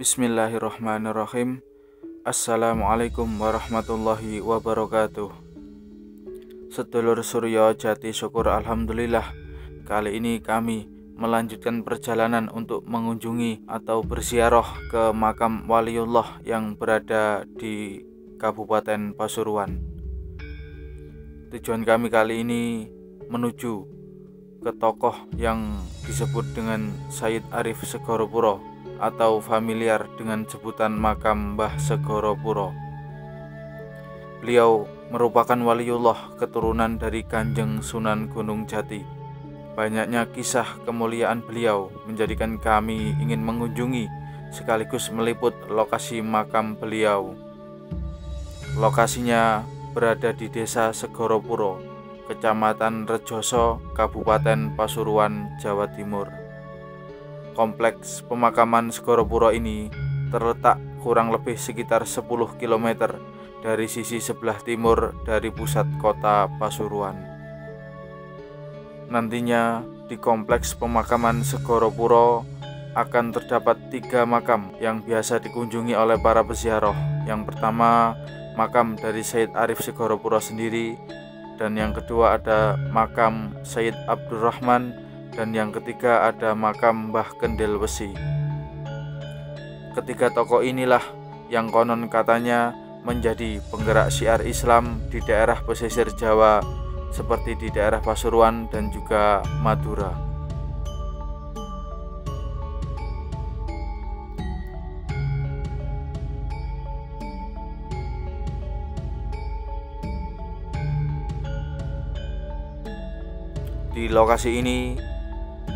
Bismillahirrahmanirrahim. Assalamualaikum warahmatullahi wabarakatuh. Sedulur Suryo Jati syukur alhamdulillah. Kali ini kami melanjutkan perjalanan untuk mengunjungi atau berziarah ke makam waliullah yang berada di Kabupaten Pasuruan. Tujuan kami kali ini menuju ke tokoh yang disebut dengan Sayyid Arif Segoropuro atau familiar dengan sebutan makam Mbah Segoropuro. Beliau merupakan waliullah keturunan dari Kanjeng Sunan Gunung Jati. Banyaknya kisah kemuliaan beliau menjadikan kami ingin mengunjungi sekaligus meliput lokasi makam beliau. Lokasinya berada di Desa Segoropuro, Kecamatan Rejoso, Kabupaten Pasuruan, Jawa Timur. Kompleks pemakaman Segoropuro ini terletak kurang lebih sekitar 10 km dari sisi sebelah timur dari pusat kota Pasuruan. Nantinya di kompleks pemakaman Segoropuro akan terdapat 3 makam yang biasa dikunjungi oleh para peziarah. Yang pertama, makam dari Sayyid Arif Segoropuro sendiri, dan yang kedua ada makam Sayyid Abdurrahman, dan yang ketiga ada makam Mbah Kendel Wesi. Ketiga tokoh inilah yang konon katanya menjadi penggerak syiar Islam di daerah pesisir Jawa seperti di daerah Pasuruan dan juga Madura. Di lokasi ini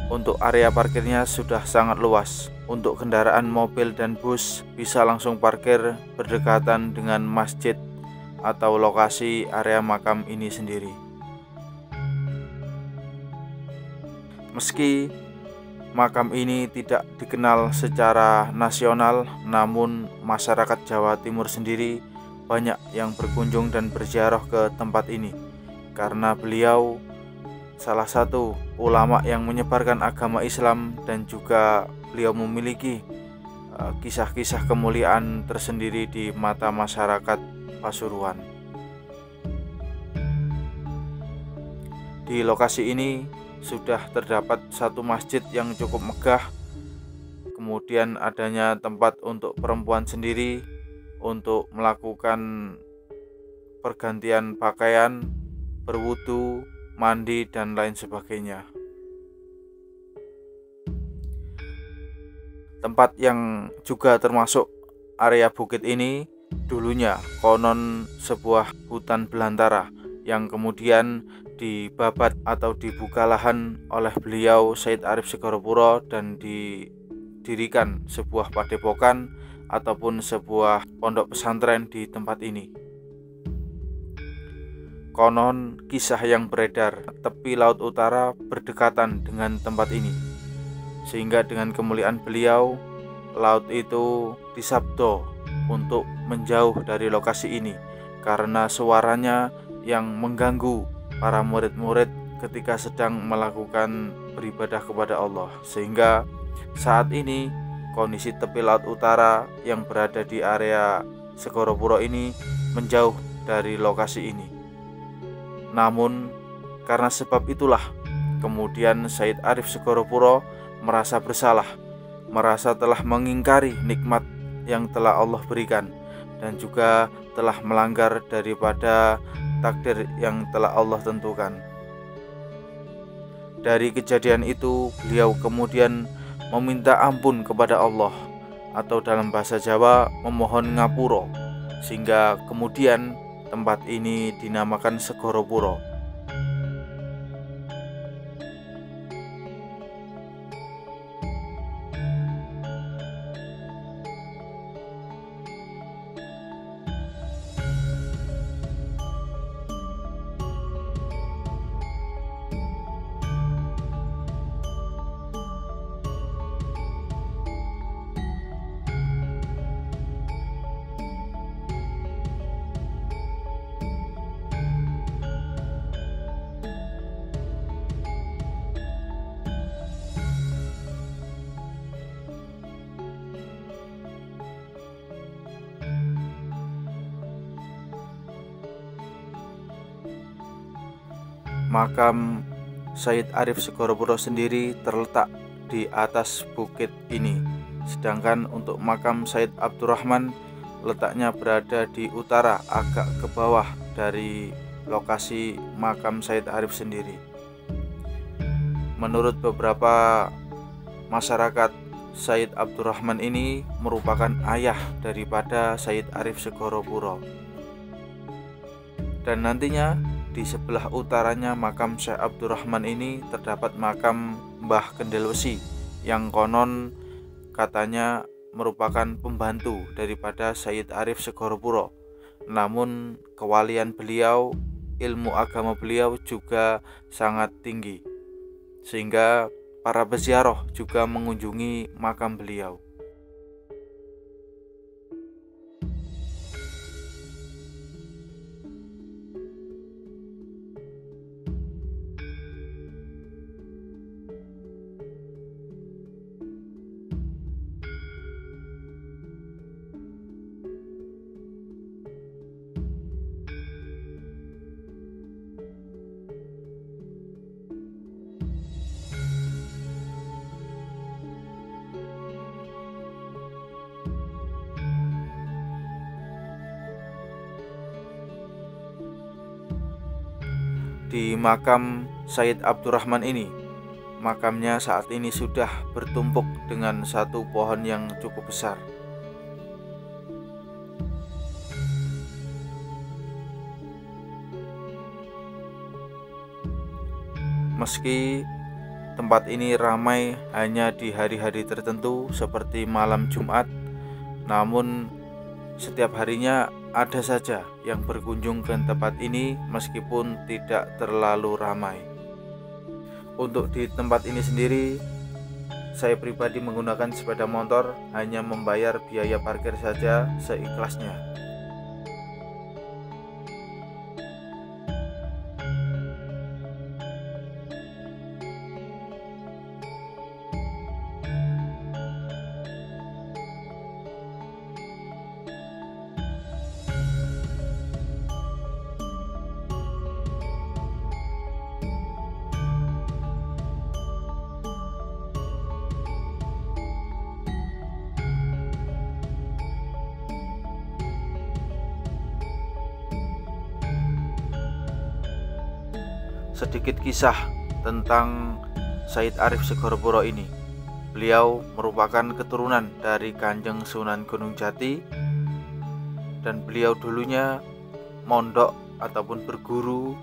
untuk area parkirnya sudah sangat luas. Untuk kendaraan mobil dan bus bisa langsung parkir berdekatan dengan masjid atau lokasi area makam ini sendiri. Meski makam ini tidak dikenal secara nasional, namun masyarakat Jawa Timur sendiri banyak yang berkunjung dan berziarah ke tempat ini karena beliau salah satu ulama yang menyebarkan agama Islam, dan juga beliau memiliki kisah-kisah kemuliaan tersendiri di mata masyarakat Pasuruan. Di lokasi ini sudah terdapat satu masjid yang cukup megah, kemudian adanya tempat untuk perempuan sendiri untuk melakukan pergantian pakaian, berwudu, mandi, dan lain sebagainya. Tempat yang juga termasuk area bukit ini dulunya konon sebuah hutan belantara yang kemudian dibabat atau dibuka lahan oleh beliau Sayyid Arif Segoropuro dan didirikan sebuah padepokan ataupun sebuah pondok pesantren di tempat ini. Konon kisah yang beredar, tepi laut utara berdekatan dengan tempat ini, sehingga dengan kemuliaan beliau, laut itu disabdo untuk menjauh dari lokasi ini karena suaranya yang mengganggu para murid-murid ketika sedang melakukan beribadah kepada Allah. Sehingga saat ini kondisi tepi laut utara yang berada di area Segoropuro ini menjauh dari lokasi ini. Namun karena sebab itulah kemudian Sayyid Arif Segoropuro merasa bersalah, merasa telah mengingkari nikmat yang telah Allah berikan, dan juga telah melanggar daripada takdir yang telah Allah tentukan. Dari kejadian itu beliau kemudian meminta ampun kepada Allah, atau dalam bahasa Jawa memohon ngapuro, sehingga kemudian tempat ini dinamakan Segoropuro. makam Sayyid Arif Segorowpuro sendiri terletak di atas bukit ini, sedangkan untuk makam Sayyid Abdurrahman letaknya berada di utara, agak ke bawah dari lokasi makam Sayyid Arif sendiri. Menurut beberapa masyarakat, Sayyid Abdurrahman ini merupakan ayah daripada Sayyid Arif Segorowpuro. Dan nantinya di sebelah utaranya makam Syekh Abdurrahman ini terdapat makam Mbah Kendel Wesi yang konon katanya merupakan pembantu daripada Sayyid Arif Segorowpuro. Namun kewalian beliau, ilmu agama beliau juga sangat tinggi, sehingga para peziarah juga mengunjungi makam beliau. Di makam Sayyid Abdurrahman ini, makamnya saat ini sudah bertumpuk dengan satu pohon yang cukup besar. Meski tempat ini ramai hanya di hari-hari tertentu seperti malam Jumat, namun setiap harinya ada saja yang berkunjung ke tempat ini meskipun tidak terlalu ramai. Untuk di tempat ini sendiri, saya pribadi menggunakan sepeda motor, hanya membayar biaya parkir saja seikhlasnya. Sedikit kisah tentang Sayyid Arif Segorowpuro ini. Beliau merupakan keturunan dari Kanjeng Sunan Gunung Jati, dan beliau dulunya mondok ataupun berguru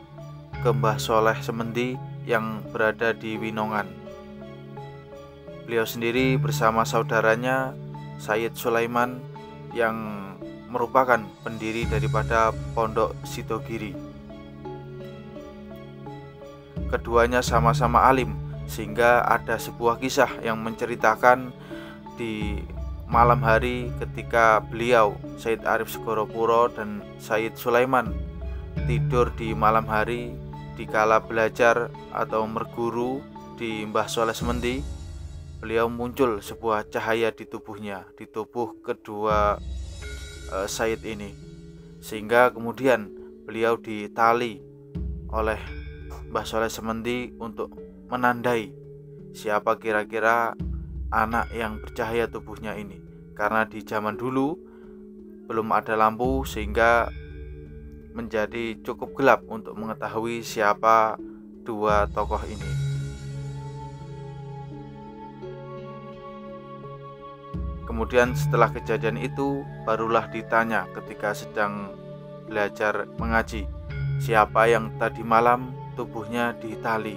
ke Mbah Soleh Semendi yang berada di Winongan. Beliau sendiri bersama saudaranya Sayyid Sulaiman yang merupakan pendiri daripada Pondok Sidogiri. Keduanya sama-sama alim, sehingga ada sebuah kisah yang menceritakan di malam hari ketika beliau Sayyid Arif Segorowpuro dan Sayyid Sulaiman tidur di malam hari dikala belajar atau berguru di Mbah Soleh Semendi, beliau muncul sebuah cahaya di tubuhnya, di tubuh kedua Sayyid ini, sehingga kemudian beliau ditali oleh Mbah Soleh Semendi untuk menandai siapa kira-kira anak yang bercahaya tubuhnya ini. Karena di zaman dulu belum ada lampu, sehingga menjadi cukup gelap untuk mengetahui siapa dua tokoh ini. Kemudian setelah kejadian itu, barulah ditanya ketika sedang belajar mengaji, siapa yang tadi malam tubuhnya ditali.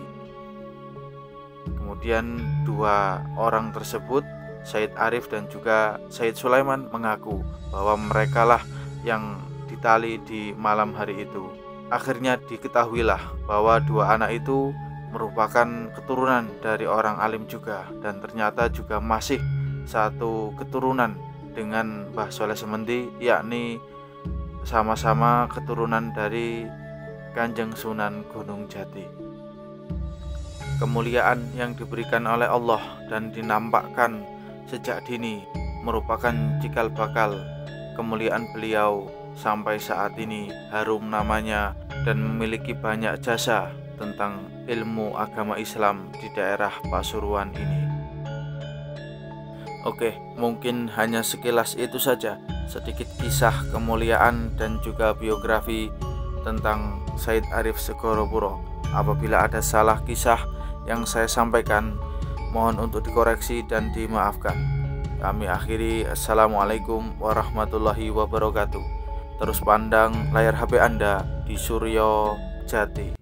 Kemudian dua orang tersebut, Sayyid Arif dan juga Sayyid Sulaiman, mengaku bahwa merekalah yang ditali di malam hari itu. Akhirnya diketahuilah bahwa dua anak itu merupakan keturunan dari orang alim juga, dan ternyata juga masih satu keturunan dengan Mbah Soleh Semendi, yakni sama-sama keturunan dari Kanjeng Sunan Gunung Jati. Kemuliaan yang diberikan oleh Allah dan dinampakkan sejak dini merupakan cikal bakal kemuliaan beliau sampai saat ini harum namanya dan memiliki banyak jasa tentang ilmu agama Islam di daerah Pasuruan ini. Oke, mungkin hanya sekilas itu saja, sedikit kisah kemuliaan dan juga biografi tentang Syed Arif Segorowpuro. Apabila ada salah kisah yang saya sampaikan, mohon untuk dikoreksi dan dimaafkan. Kami akhiri, Assalamualaikum warahmatullahi wabarakatuh. Terus pandang layar HP Anda di Suryo Jati.